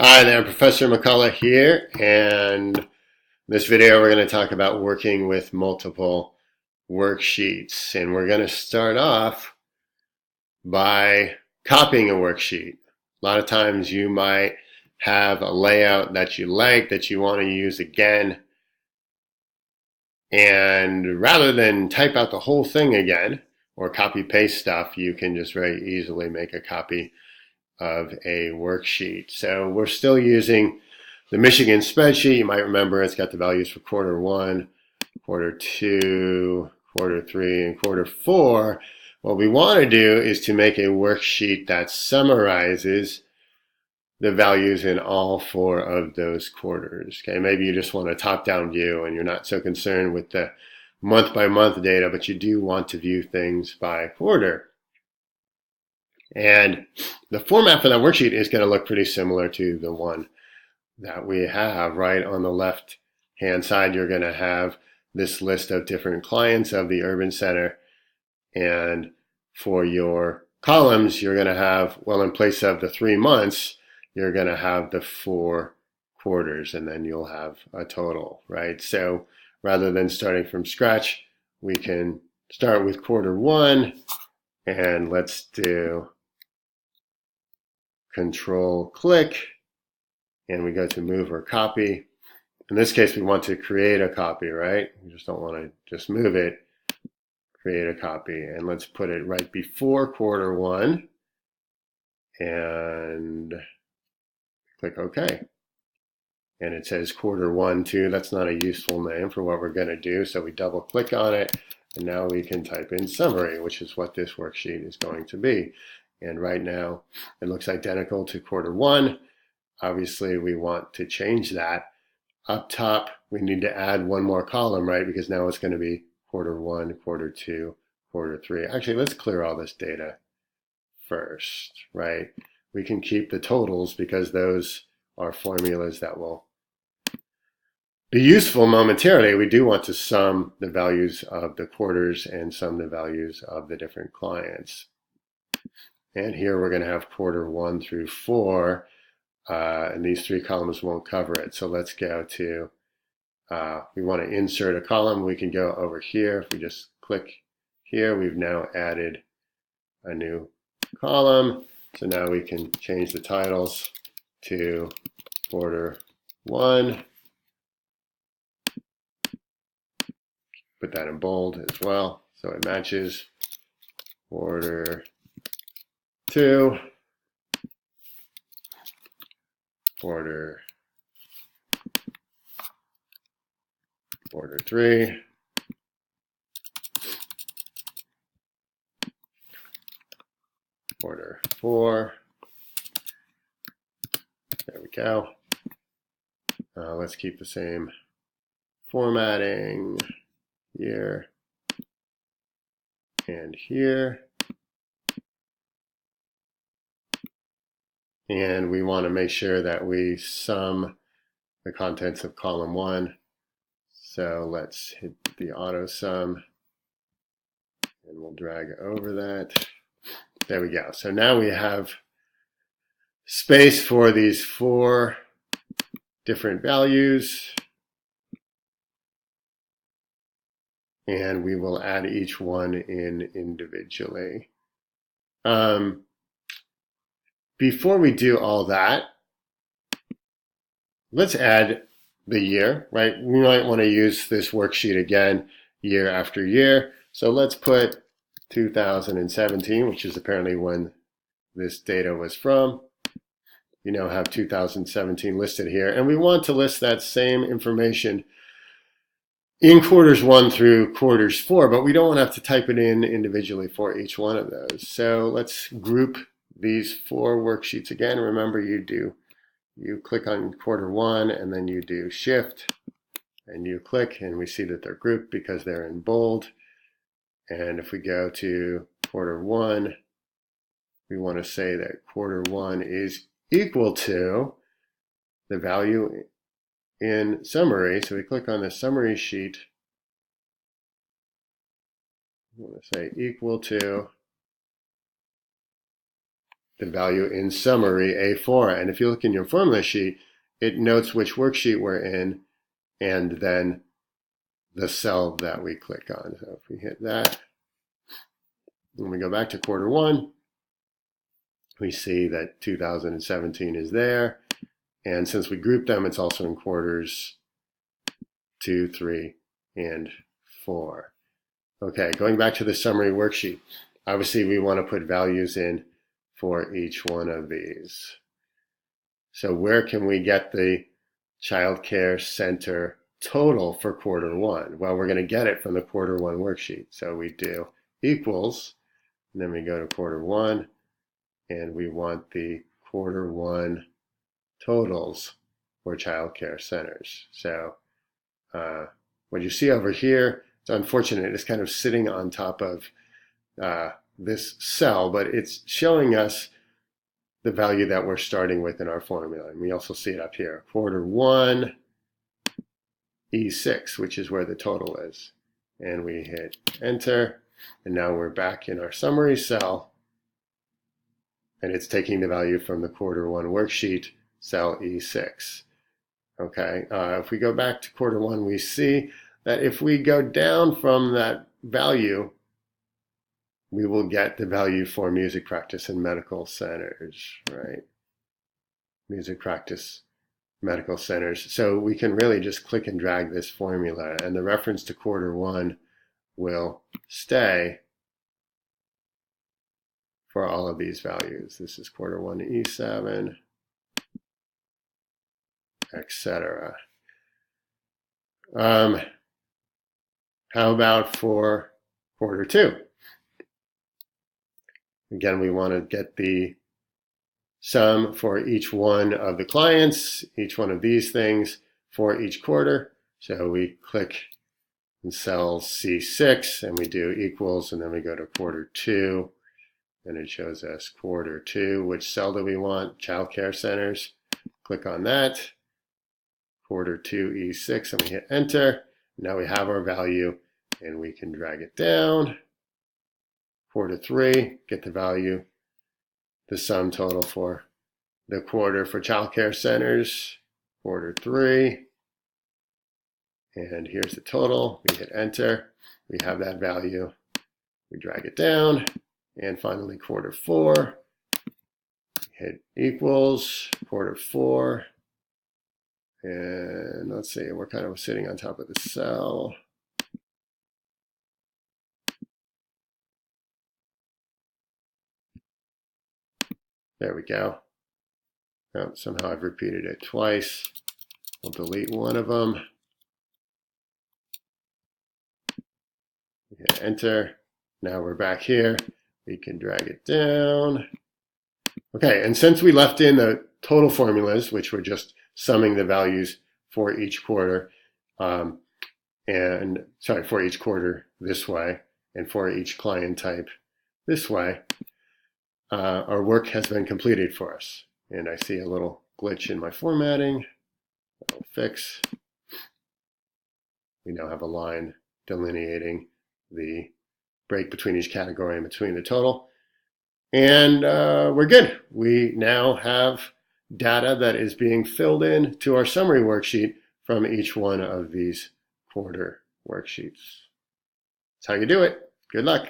Hi there, Professor McCullough here, and in this video we're going to talk about working with multiple worksheets. And we're going to start off by copying a worksheet. A lot of times you might have a layout that you like, that you want to use again, and rather than type out the whole thing again or copy paste stuff, you can just very easily make a copy of a worksheet. So we're still using the Michigan spreadsheet. You might remember it's got the values for quarter one, quarter two, quarter three, and quarter four. What we want to do is to make a worksheet that summarizes the values in all four of those quarters. Okay, maybe you just want a top-down view and you're not so concerned with the month-by-month data, but you do want to view things by quarter. And the format for that worksheet is going to look pretty similar to the one that we have. Right on the left hand side, you're going to have this list of different clients of the urban center. And for your columns, you're going to have, well, in place of the 3 months, you're going to have the 4 quarters, and then you'll have a total, right? So rather than starting from scratch, we can start with quarter one, and let's do Control click, and we go to move or copy. In this case, we want to create a copy, right? We just don't want to just move it. Create a copy, and let's put it right before quarter one, and click OK. And it says quarter one too. That's not a useful name for what we're going to do, so we double click on it, and now we can type in summary, which is what this worksheet is going to be. And right now, it looks identical to quarter one. Obviously, we want to change that. Up top, we need to add one more column, right? Because now it's going to be quarter one, quarter two, quarter three. Actually, let's clear all this data first, right? We can keep the totals because those are formulas that will be useful momentarily. We do want to sum the values of the quarters and sum the values of the different clients. And here we're going to have quarter 1 through 4, and these 3 columns won't cover it. So let's go to, we want to insert a column. We can go over here. If we just click here, we've now added a new column. So now we can change the titles to quarter 1. Put that in bold as well so it matches. Quarter 2, quarter 3, quarter 4. There we go. Let's keep the same formatting here and here. And we want to make sure that we sum the contents of column 1. So let's hit the auto sum, and we'll drag over that. There we go. So now we have space for these 4 different values, and we will add each one in individually. Before we do all that, let's add the year, right? We might want to use this worksheet again year after year. So let's put 2017, which is apparently when this data was from. You now have 2017 listed here, and we want to list that same information in quarters 1 through quarters 4, but we don't want to have to type it in individually for each one of those. So let's group these 4 worksheets again. Remember, you click on quarter 1, and then you do shift, and you click, and we see that they're grouped because they're in bold. And if we go to quarter 1, we want to say that quarter 1 is equal to the value in summary. So we click on the summary sheet. We want to say equal to the value in summary A4. And if you look in your formula sheet, it notes which worksheet we're in and then the cell that we click on. So if we hit that, when we go back to quarter one, we see that 2017 is there. And since we grouped them, it's also in quarters 2, 3, and 4. Okay, going back to the summary worksheet. Obviously, we want to put values in for each one of these. So where can we get the Child Care Center total for quarter one? Well, we're going to get it from the quarter one worksheet. So we do equals, and then we go to quarter one, and we want the quarter one totals for child care centers. So what you see over here, it's unfortunate, it's kind of sitting on top of this cell, but it's showing us the value that we're starting with in our formula. And we also see it up here, quarter one, E6, which is where the total is. And we hit enter, and now we're back in our summary cell, and it's taking the value from the quarter one worksheet, cell E6. Okay, if we go back to quarter one, we see that if we go down from that value, we will get the value for music practice and medical centers, right? Music practice, medical centers. So we can really just click and drag this formula, and the reference to quarter one will stay for all of these values. This is quarter one E7, etc. How about for quarter two? Again, we want to get the sum for each one of the clients, each one of these things for each quarter. So we click in cell C6 and we do equals, and then we go to quarter two, and it shows us quarter two. Which cell do we want? Child care centers. Click on that. Quarter two E6, and we hit enter. Now we have our value, and we can drag it down. Quarter three, get the value, the sum total for the quarter for child care centers, quarter three, and here's the total. We hit enter, we have that value, we drag it down, and finally quarter four, hit equals, quarter four, and let's see, we're kind of sitting on top of the cell. There we go. Oh, somehow I've repeated it twice. We'll delete one of them. Hit enter. Now we're back here. We can drag it down. Okay, and since we left in the total formulas, which were just summing the values for each quarter, for each quarter this way, and for each client type this way, our work has been completed for us. And I see a little glitch in my formatting. That'll fix. We now have a line delineating the break between each category and between the total. And we're good. We now have data that is being filled in to our summary worksheet from each one of these quarter worksheets. That's how you do it. Good luck.